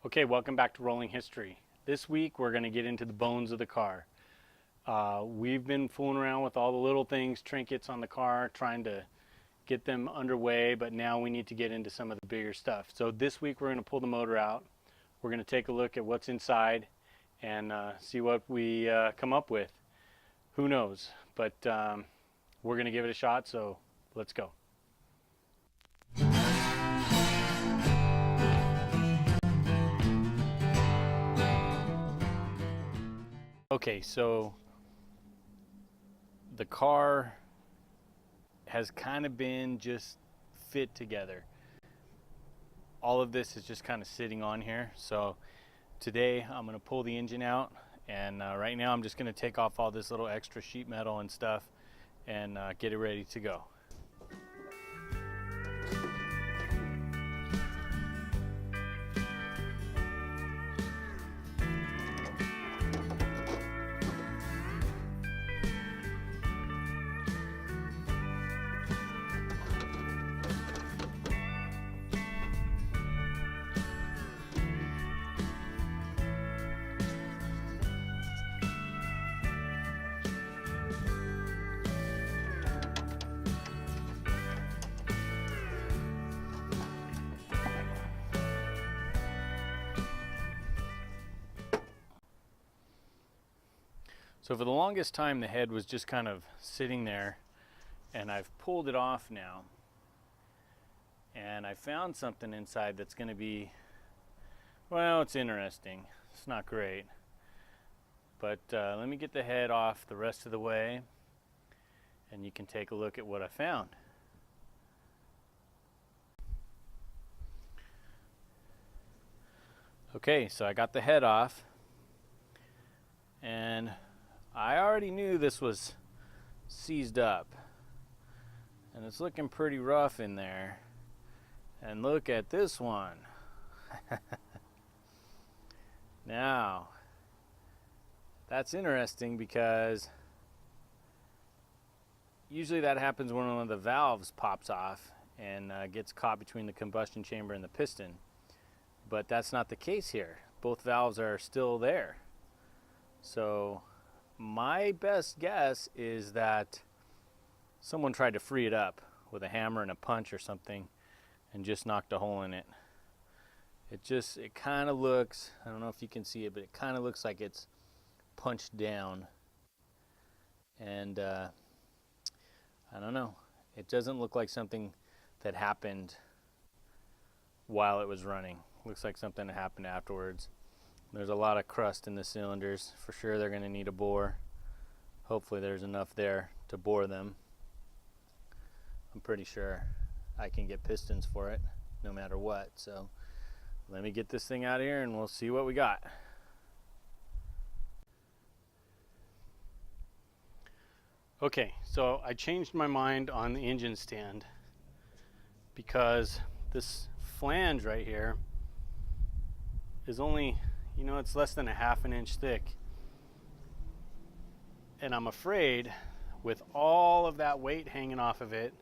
Okay, welcome back to Rolling History. This week we're going to get into the bones of the car. We've been fooling around with all the little things, trinkets on the car, trying to get them underway, but now we need to get into some of the bigger stuff. So this week we're going to pull the motor out. We're going to take a look at what's inside and see what we come up with. Who knows? But we're going to give it a shot, so let's go. Okay, so the car has kind of been just fit together. All of this is just kind of sitting on here. So today I'm going to pull the engine out, and right now I'm just going to take off all this little extra sheet metal and stuff and get it ready to go. So for the longest time the head was just kind of sitting there, and I've pulled it off now, and I found something inside that's going to be, well, it's interesting. It's not great, but let me get the head off the rest of the way and you can take a look at what I found. Okay, so I got the head off, and I already knew this was seized up, and it's looking pretty rough in there. And look at this one. Now, that's interesting because usually that happens when one of the valves pops off and gets caught between the combustion chamber and the piston. But that's not the case here. Both valves are still there. So my best guess is that someone tried to free it up with a hammer and a punch or something and just knocked a hole in it. It kind of looks, I don't know if you can see it, but it kind of looks like it's punched down. And I don't know, it doesn't look like something that happened while it was running. Looks like something that happened afterwards. There's a lot of crust in the cylinders. For sure they're going to need a bore. Hopefully there's enough there to bore them. I'm pretty sure I can get pistons for it no matter what. So let me get this thing out of here and we'll see what we got. Okay, so I changed my mind on the engine stand because this flange right here is only, it's less than a half an inch thick. And I'm afraid with all of that weight hanging off of it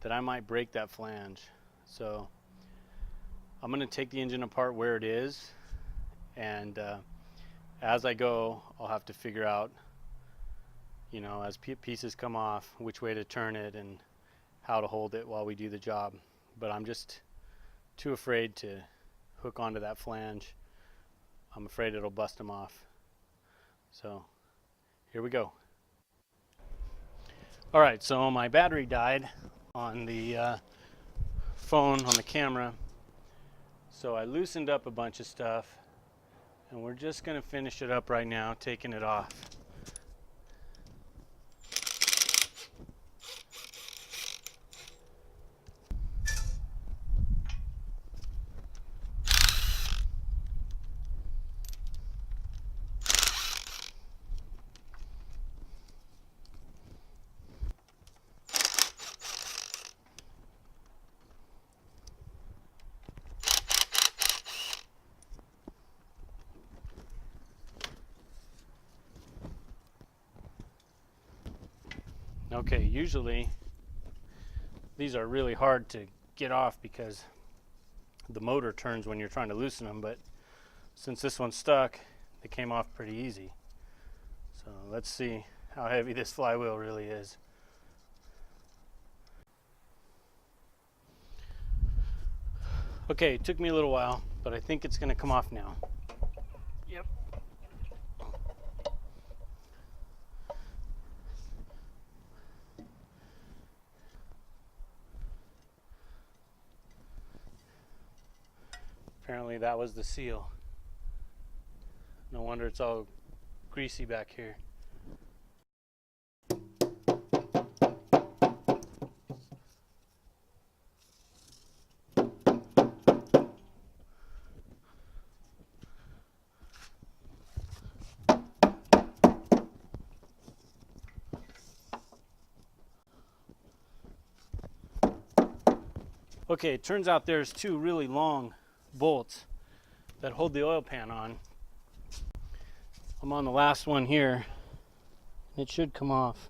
that I might break that flange. So I'm going to take the engine apart where it is, and as I go I'll have to figure out, as pieces come off, which way to turn it and how to hold it while we do the job. But I'm just too afraid to hook onto that flange. I'm afraid it'll bust them off. So here we go. Alright, so my battery died on the phone, on the camera. So I loosened up a bunch of stuff, and we're just going to finish it up right now, taking it off. Okay, usually these are really hard to get off because the motor turns when you're trying to loosen them, but since this one's stuck, they came off pretty easy. So let's see how heavy this flywheel really is. Okay, it took me a little while, but I think it's going to come off now. Yep. Apparently that was the seal. No wonder it's all greasy back here. Okay, it turns out there's two really long bolts that hold the oil pan on. I'm on the last one here. It should come off.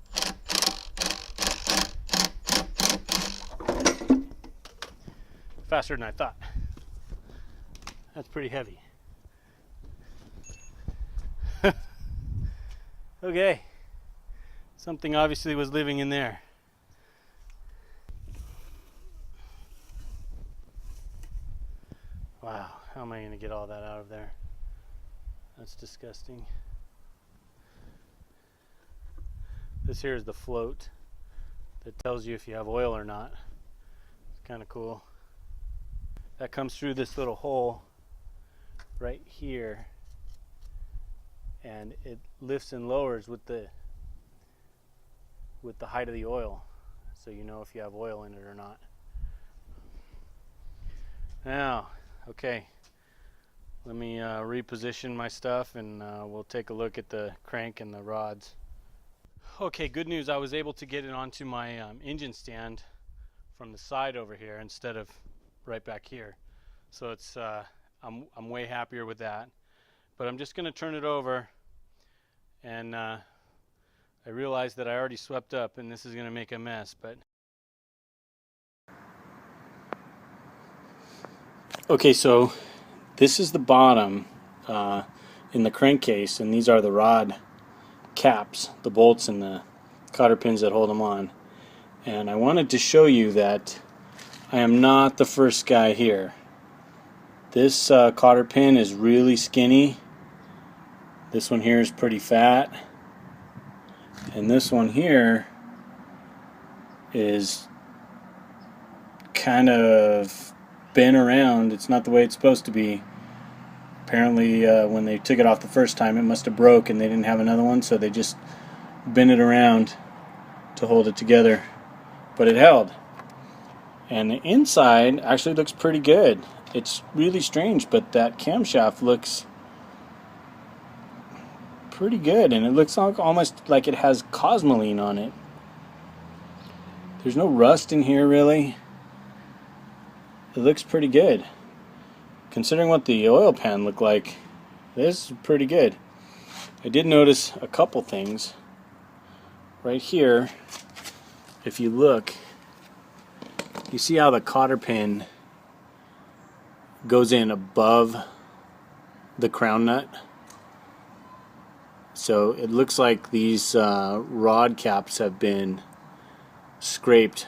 Faster than I thought. That's pretty heavy. Okay, something obviously was living in there. Wow, how am I going to get all that out of there? That's disgusting. This here is the float that tells you if you have oil or not. It's kind of cool. That comes through this little hole right here, and it lifts and lowers with the height of the oil, so you know if you have oil in it or not. Now, okay, let me reposition my stuff, and we'll take a look at the crank and the rods. Okay, good news, I was able to get it onto my engine stand from the side over here instead of right back here. So it's I'm way happier with that. But I'm just going to turn it over, and I realized that I already swept up and this is going to make a mess, but okay, so this is the bottom in the crankcase, and these are the rod caps, the bolts and the cotter pins that hold them on. And I wanted to show you that I am not the first guy here. This cotter pin is really skinny. This one here is pretty fat. And this one here is kind of bent around. It's not the way it's supposed to be. Apparently when they took it off the first time, it must have broke and they didn't have another one, so they just bent it around to hold it together. But it held. And the inside actually looks pretty good. It's really strange, but that camshaft looks pretty good, and it looks almost like it has Cosmoline on it. There's no rust in here really. It looks pretty good. Considering what the oil pan looked like, this is pretty good. I did notice a couple things. Right here, if you look, you see how the cotter pin goes in above the crown nut? So it looks like these rod caps have been scraped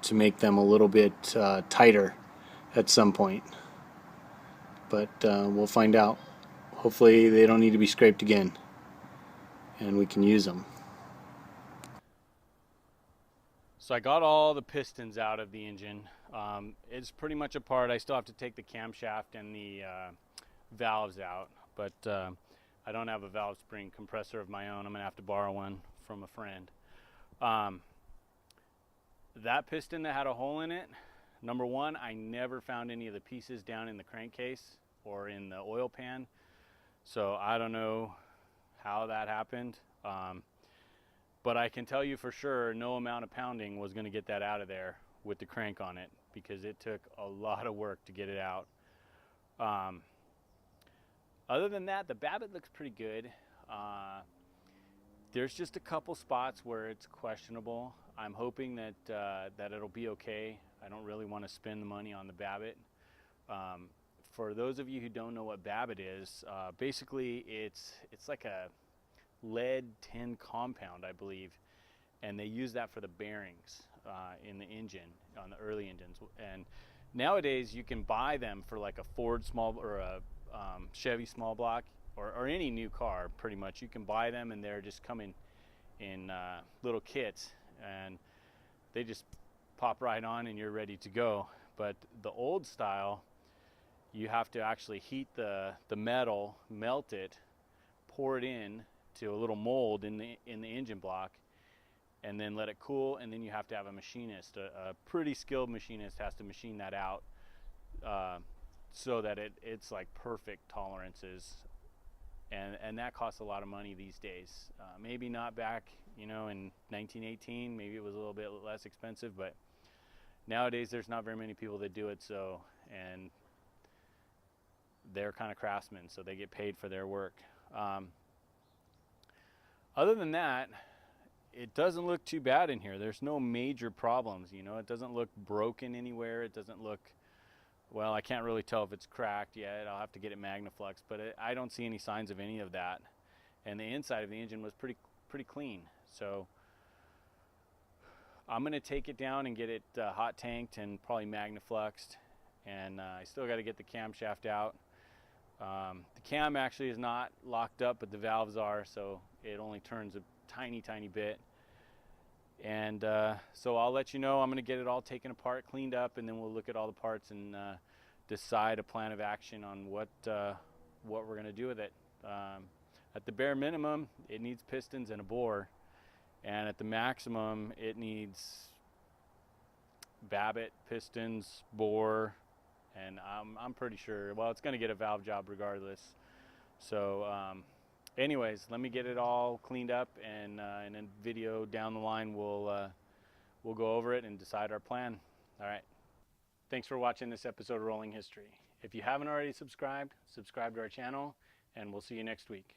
to make them a little bit tighter at some point. But we'll find out. Hopefully they don't need to be scraped again and we can use them. So I got all the pistons out of the engine. It's pretty much apart. I still have to take the camshaft and the valves out, but I don't have a valve spring compressor of my own. I'm gonna have to borrow one from a friend. That piston that had a hole in it, number one, I never found any of the pieces down in the crankcase or in the oil pan, so I don't know how that happened. But I can tell you for sure no amount of pounding was going to get that out of there with the crank on it, because it took a lot of work to get it out. Other than that, the Babbitt looks pretty good. There's just a couple spots where it's questionable. I'm hoping that that it'll be okay. I don't really want to spend the money on the Babbitt. For those of you who don't know what Babbitt is, basically it's like a lead tin compound, I believe, and they use that for the bearings in the engine, on the early engines. And nowadays you can buy them for like a Ford small or a Chevy small block, or any new car pretty much. You can buy them and they're just coming in little kits, and they just pop right on and you're ready to go. But the old style, you have to actually heat the metal, melt it, pour it in to a little mold in the engine block, and then let it cool, and then you have to have a machinist, a pretty skilled machinist has to machine that out so that it's like perfect tolerances, and that costs a lot of money these days. Maybe not back, in 1918, maybe it was a little bit less expensive, but nowadays there's not very many people that do it, and they're kind of craftsmen, so they get paid for their work. Other than that, it doesn't look too bad in here. There's no major problems, it doesn't look broken anywhere. It doesn't look, well, I can't really tell if it's cracked yet. I'll have to get it magnafluxed, but I don't see any signs of any of that. And the inside of the engine was pretty clean. So I'm gonna take it down and get it hot tanked and probably magnafluxed. And I still got to get the camshaft out. The cam actually is not locked up, but the valves are, so it only turns a tiny bit. And so I'll let you know. I'm going to get it all taken apart, cleaned up, and then we'll look at all the parts and decide a plan of action on what we're going to do with it. At the bare minimum, it needs pistons and a bore, and at the maximum, it needs Babbitt, pistons, bore, and I'm pretty sure, well, it's going to get a valve job regardless. So anyways, let me get it all cleaned up, and in a video down the line we'll go over it and decide our plan. All right, thanks for watching this episode of Rolling History. If you haven't already subscribed to our channel, and we'll see you next week.